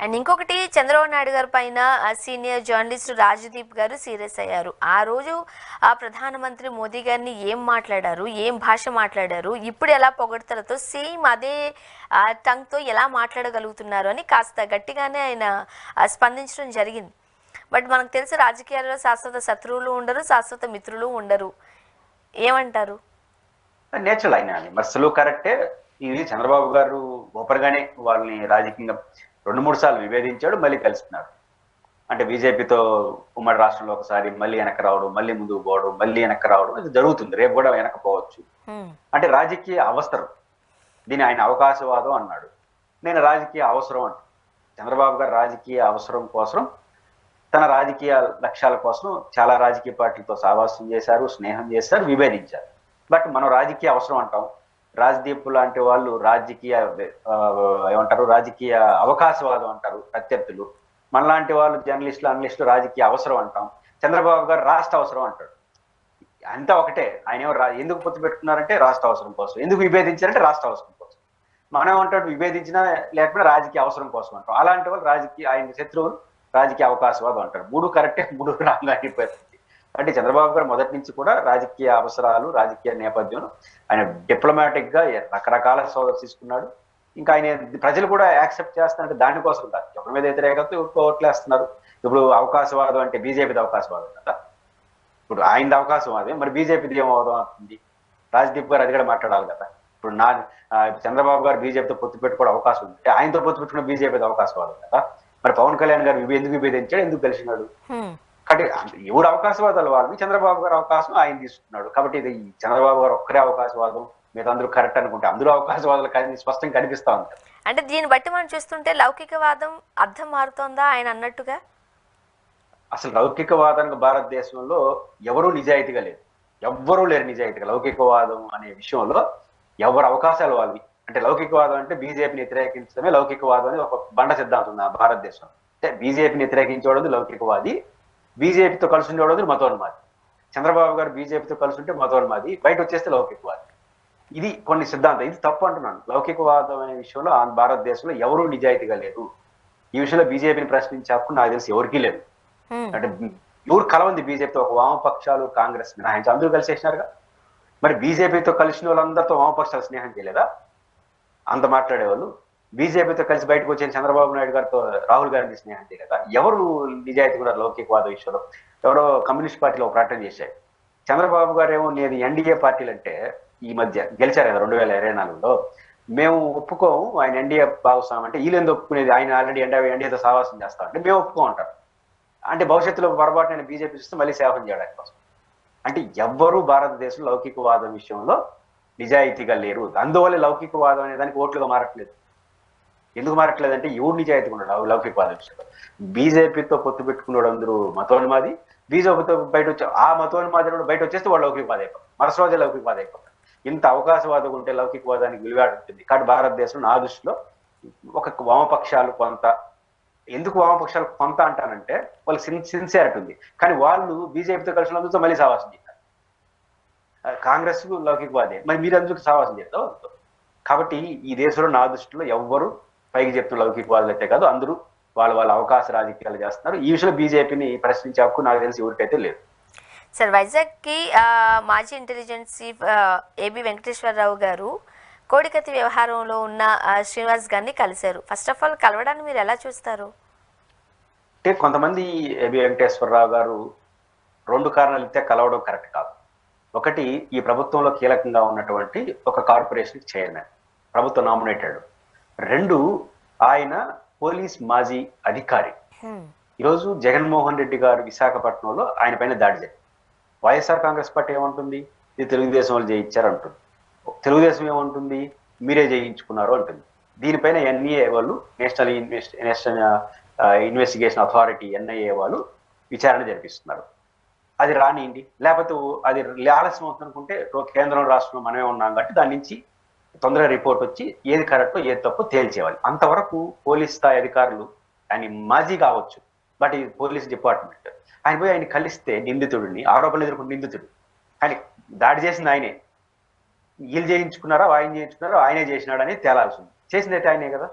And ఇంకొకటి చంద్రబాబు నాయుడు గారి పైన సీనియర్ జర్నలిస్ట్ రాజదీప్ గారు సీరియస్ అయ్యారు. ఆ రోజు ఆ ప్రధానమంత్రి మోదీ గారిని ఏం మాట్లాడారు, ఏం భాష మాట్లాడారు, ఇప్పుడు ఎలా పొగడతలతో సేమ్ అదే టంగ్తో ఎలా మాట్లాడగలుగుతున్నారు అని కాస్త గట్టిగానే ఆయన స్పందించడం జరిగింది. బట్ మనకు తెలుసు రాజకీయాల్లో శాశ్వత శత్రువులు ఉండరు, శాశ్వత మిత్రులు ఉండరు. ఏమంటారు? నేచురల్ అయిన విమర్శలు కరెక్టే. ఇది చంద్రబాబు గారు ఓపరగానే వాళ్ళని రాజకీయంగా 2-3 సార్లు విభేదించాడు, మళ్ళీ కలుస్తున్నాడు. అంటే బీజేపీతో ఉమ్మడి రాష్ట్రంలో ఒకసారి మళ్ళీ వెనక్కి రావడం, మళ్ళీ ముందుకు పోవడం, మళ్ళీ వెనక్కి రావడం, ఇది జరుగుతుంది. రేపు కూడా వెనక్కిపోవచ్చు. అంటే రాజకీయ అవసరం, దీని ఆయన అవకాశవాదం అన్నాడు, నేను రాజకీయ అవసరం అంట. చంద్రబాబు గారు రాజకీయ అవసరం కోసం, తన రాజకీయ లక్ష్యాల కోసం చాలా రాజకీయ పార్టీలతో సహవాసం చేశారు, స్నేహం చేశారు, విభేదించారు. బట్ మనం రాజకీయ అవసరం అంటాం. రాజ్దీప్ లాంటి వాళ్ళు రాజకీయ ఏమంటారు, రాజకీయ అవకాశవాదం అంటారు ప్రత్యర్థులు. మనలాంటి వాళ్ళు జర్నలిస్టులు, అనలిస్టులు రాజకీయ అవసరం అంటాం. చంద్రబాబు గారు రాష్ట్ర అవసరం అంటాడు. అంతా ఒకటే. ఆయన ఎందుకు పొత్తు పెట్టుకున్నారంటే రాష్ట్ర అవసరం కోసం, ఎందుకు విభేదించారంటే రాష్ట్ర అవసరం కోసం. మనం ఏమంటాడు, విభేదించినా లేకపోతే రాజకీయ అవసరం కోసం అంటాం. అలాంటి వాళ్ళు రాజకీయ, ఆయన శత్రువులు రాజకీయ అవకాశవాదం అంటారు. 3 కరెక్టే, 3 రాంగ్ అయిపోతుంది. అంటే చంద్రబాబు గారు మొదటి నుంచి కూడా రాజకీయ అవసరాలు, రాజకీయ నేపథ్యం, ఆయన డిప్లొమాటిక్ గా రకరకాల సోదరు తీసుకున్నాడు. ఇంకా ఆయన ప్రజలు కూడా యాక్సెప్ట్ చేస్తారంటే దానికోసం కాదు, ఎవరి మీద వ్యతిరేకత ఓట్లేస్తున్నారు. ఇప్పుడు అవకాశవాదం అంటే బీజేపీది అవకాశవాదం కదా, ఇప్పుడు ఆయనది అవకాశవాదే, మరి బీజేపీది ఏమవుతుంది? రాజ్దీప్ గారు అది కూడా మాట్లాడాలి కదా. ఇప్పుడు చంద్రబాబు గారు బీజేపీతో పొత్తు పెట్టుకోవడం అవకాశం ఉంది, ఆయనతో పొత్తు పెట్టుకున్న బీజేపీది అవకాశవాదం కదా. మరి పవన్ కళ్యాణ్ గారు ఎందుకు విభేదించాడు, ఎందుకు కలిసినాడు? కాబట్టి ఎవరు అవకాశవాదాలు వాళ్ళని, చంద్రబాబు గారు అవకాశం ఆయన తీసుకున్నాడు. కాబట్టి ఇది చంద్రబాబు గారు ఒక్కరే అవకాశవాదం, మీరు అందరూ కరెక్ట్ అనుకుంటే అందరూ అవకాశవాదాలు కానీ స్పష్టంగా కనిపిస్తా ఉంటారు. అంటే దీన్ని బట్టి మనం చూస్తుంటే లౌకికవాదం అర్థం మారుతోందా ఆయన అన్నట్టుగా? అసలు లౌకికవాదానికి భారతదేశంలో ఎవరూ నిజాయితీగా లేరు, ఎవ్వరూ లేరు నిజాయితీగా. లౌకికవాదం అనే విషయంలో ఎవరు అవకాశాలు వాళ్ళవి. అంటే లౌకికవాదం అంటే బీజేపీని వ్యతిరేకించడమే లౌకికవాదం అని ఒక బండ సిద్ధాంతం ఉంది ఆ భారతదేశం. అంటే బీజేపీని వ్యతిరేకించేవాడు లౌకికవాది, బీజేపీతో కలిసి ఉండేవాడు మతోన్మాది. చంద్రబాబు గారు బీజేపీతో కలిసి ఉంటే మతోన్మాది, బయట వచ్చేస్తే లౌకికవాది. ఇది కొన్ని సిద్ధాంతం, ఇది తప్పు అంటున్నాను. లౌకికవాదం అనే విషయంలో భారతదేశంలో ఎవరూ నిజాయితీగా లేరు. ఈ విషయంలో బీజేపీని ప్రశ్నించే హక్కు నాకు తెలిసి ఎవరికీ లేదు. అంటే ఎవరు కలవంది బీజేపీతో, ఒక వామపక్షాలు, కాంగ్రెస్ మినహాయించి అందరూ కలిసి వేసినారుగా. మరి బీజేపీతో కలిసిన వాళ్ళందరితో వామపక్షాలు స్నేహం చేయలేదా? అంత మాట్లాడేవాళ్ళు. బీజేపీతో కలిసి బయటకు వచ్చిన చంద్రబాబు నాయుడు గారితో రాహుల్ గాంధీ స్నేహం చేయలేదా? ఎవరు నిజాయితీ కూడా లౌకికవాద విషయంలో? ఎవరో కమ్యూనిస్ట్ పార్టీలో ఒక ప్రకటన చేశారు. చంద్రబాబు గారు ఏమో నేను ఎన్డీఏ పార్టీలు అంటే ఈ మధ్య గెలిచారు కదా 2024లో, మేము ఒప్పుకోము ఆయన ఎన్డీఏ భాగస్వామి అంటే. వీళ్ళు ఎందుకు ఒప్పుకునేది? ఆయన ఆల్రెడీ ఎన్డీఏతో సహవాసం చేస్తా అంటే మేము ఒప్పుకోమంటారు. అంటే భవిష్యత్తులో పొరపాటు నేను బీజేపీ చూస్తే మళ్ళీ సేవం చేయడానికి కోసం. అంటే ఎవ్వరూ భారతదేశంలో లౌకికవాదం విషయంలో నిజాయితీగా లేరు. అందువల్ల లౌకికవాదం అనే దానికి ఓట్లుగా మారట్లేదు. ఎందుకు మారట్లేదంటే ఎవరు నిజాయితీగా ఉన్నాడు లౌకికవాద విషయంలో? బీజేపీతో పొత్తు పెట్టుకున్నాడు అందరూ మతోన్మాది, బీజేపీతో బయట వచ్చి ఆ మతోన్మాది బయట వచ్చేస్తే వాళ్ళు లౌకికవాద అయిపోతారు, మరుసటి రోజే లౌకికవాద అయిపోతారు. ఇంత అవకాశవాదం ఉంటే లౌకికవాదానికి విలువాడు ఉంటుంది. కాబట్టి భారతదేశంలో నా దృష్టిలో ఒక వామపక్షాలు కొంత, ఎందుకు వామపక్షాలు కొంత అంటానంటే వాళ్ళకి సిన్సియారిటీ ఉంది, కానీ వాళ్ళు బీజేపీతో కలిసినందుకు మళ్ళీ సావాసం చేస్తారు. కాంగ్రెస్ లౌకికవాదే, మరి మీరు అందుకు సావాసం చేస్తారు. కాబట్టి ఈ దేశంలో నా దృష్టిలో ఎవ్వరు పైకి చెప్తున్న లౌకికవాదులు అయితే కాదు, అందరూ వాళ్ళ అవకాశ రాజకీయాలు చేస్తున్నారు. ఈ విషయంలో బీజేపీని ప్రశ్నించే హక్కు నాకు తెలిసి ఎవరికైతే లేదు. సార్, వైజాగ్కి మాజీ ఇంటెలిజెన్స్ చీఫ్ ఏబి వెంకటేశ్వరరావు గారు కోడికత్తి వ్యవహారంలో ఉన్న శ్రీనివాస్ గారిని కలిశారు. ఫస్ట్ ఆఫ్ ఆల్ కలవడాన్ని మీరు ఎలా చూస్తారు? అంటే కొంతమంది ఏబి వెంకటేశ్వరరావు గారు 2 కారణాలు ఇస్తే కలవడం కరెక్ట్ కాదు. ఒకటి, ఈ ప్రభుత్వంలో కీలకంగా ఉన్నటువంటి ఒక కార్పొరేషన్ చైర్మన్, ప్రభుత్వ నామినేటెడ్. 2, ఆయన పోలీస్ మాజీ అధికారి. ఈరోజు జగన్మోహన్ రెడ్డి గారు విశాఖపట్నంలో ఆయన పైన దాడి జరిగింది. వైఎస్ఆర్ కాంగ్రెస్ పార్టీ ఏమంటుంది? ఇది తెలుగుదేశం వాళ్ళు చేయించారు అంటుంది. తెలుగుదేశం ఏమంటుంది? మీరే చేయించుకున్నారు అంటుంది. దీనిపైన ఎన్ఐఏ వాళ్ళు, నేషనల్ ఇన్వెస్టిగేషన్ అథారిటీ ఎన్ఐఏ వాళ్ళు విచారణ జరిపిస్తున్నారు. అది రానియండి, లేకపోతే అది ఆలస్యం అవుతుంది అనుకుంటే కేంద్రం రాష్ట్రంలో మనమే ఉన్నాం కాబట్టి దాని నుంచి తొందరగా రిపోర్ట్ వచ్చి ఏది కరెక్టో ఏది తప్పు తేల్చేవాలి. అంతవరకు పోలీస్ స్థాయి అధికారులు, ఆయన మాజీ కావచ్చు బట్ ఈ పోలీస్ డిపార్ట్మెంట్, ఆయన పోయి ఆయన కలిస్తే నిందితుడిని, ఆరోపణలు ఎదుర్కొన్న నిందితుడు, కానీ దాడి చేసింది ఆయనే. వీళ్ళు చేయించుకున్నారా ఆయన చేయించుకున్నారా ఆయనే చేసినాడు అని తేలాల్సి ఉంది. చేసింది అయితే ఆయనే కదా.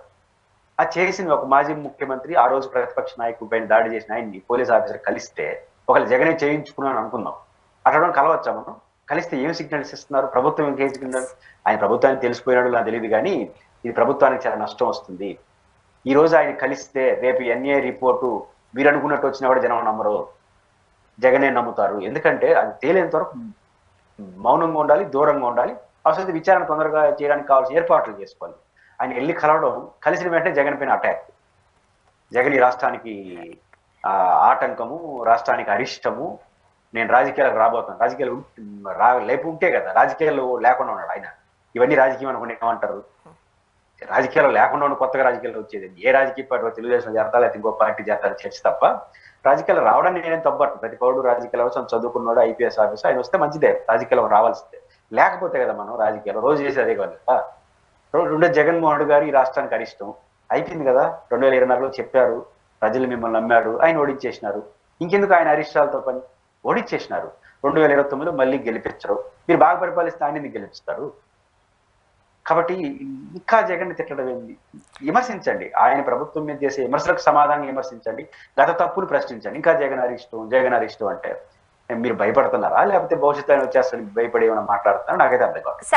ఆ చేసిన ఒక మాజీ ముఖ్యమంత్రి ఆ రోజు ప్రతిపక్ష నాయకుడి పైన దాడి చేసిన ఆయన్ని పోలీస్ ఆఫీసర్ కలిస్తే ఒకళ్ళు జగనే చేయించుకున్నాను అనుకుందాం. అట్లా కలవచ్చా మనం? కలిస్తే ఏం సిగ్నల్స్ ఇస్తున్నారు? ప్రభుత్వం ఇంకేం సిగ్నల్? ఆయన ప్రభుత్వానికి తెలిసిపోయినాడు నాకు తెలియదు, కానీ ఇది ప్రభుత్వానికి చాలా నష్టం వస్తుంది. ఈ రోజు ఆయన కలిస్తే రేపు ఎన్ఏ రిపోర్టు మీరు అనుకున్నట్టు వచ్చినా కూడా జనం నమ్మరు, జగనే నమ్ముతారు. ఎందుకంటే అది తేలేంత వరకు మౌనంగా ఉండాలి, దూరంగా ఉండాలి. అవసరం విచారణ తొందరగా చేయడానికి కావాల్సిన ఏర్పాట్లు చేసుకోవాలి. ఆయన వెళ్ళి కలవడం, కలిసిన వెంటనే జగన్ పైన అటాక్. జగన్ ఈ రాష్ట్రానికి ఆటంకము, రాష్ట్రానికి అరిష్టము, నేను రాజకీయాలకు రాబోతున్నాను. రాజకీయాలు లేపు ఉంటే కదా, రాజకీయాలు లేకుండా ఉన్నాడు ఆయన. ఇవన్నీ రాజకీయం అనుకుని ఏమంటారు? రాజకీయాలు లేకుండా ఉన్న కొత్తగా రాజకీయాలు వచ్చేది ఏ రాజకీయ పార్టీ? తెలుగుదేశం చేస్తా, లేకపోతే ఇంకో పార్టీ చేస్తారు చర్చ తప్ప రాజకీయాలు రావడానికి నేనేం తప్పట్టు. ప్రతి పౌరుడు రాజకీయాలు అవసరం, చదువుకున్నాడు, ఐపీఎస్ ఆఫీసర్ ఆయన వస్తే మంచిదే, రాజకీయాలు రావాల్సిందే. లేకపోతే కదా మనం రాజకీయాలు రోజు చేసి అదే కదా. రెండో జగన్మోహన్ రెడ్డి గారు ఈ రాష్ట్రానికి అరిష్టం అయిపోయింది కదా. 2024లో చెప్పారు, ప్రజలు మిమ్మల్ని నమ్మారు, ఆయన ఓడించేసినారు. ఇంకెందుకు ఆయన అరిష్టాలతో పని? ఓడించేసినారు. 2029లో మళ్ళీ గెలిపించరు. మీరు బాగా పరిపాలిస్తే ఆయన ఎందుకు గెలిపిస్తారు? కాబట్టి ఇంకా జగన్ తిట్టడం ఏంది? విమర్శించండి, ఆయన ప్రభుత్వం మీద చేసే విమర్శలకు సమాధానం విమర్శించండి, గత తప్పులు ప్రశ్నించండి. ఇంకా జగన్ అరిష్టం అంటే మీరు భయపడుతున్నారా, లేకపోతే భవిష్యత్తు ఆయన వచ్చేస్తానికి భయపడి ఏమైనా మాట్లాడుతున్నారా? నాకైతే అర్థం కాదు.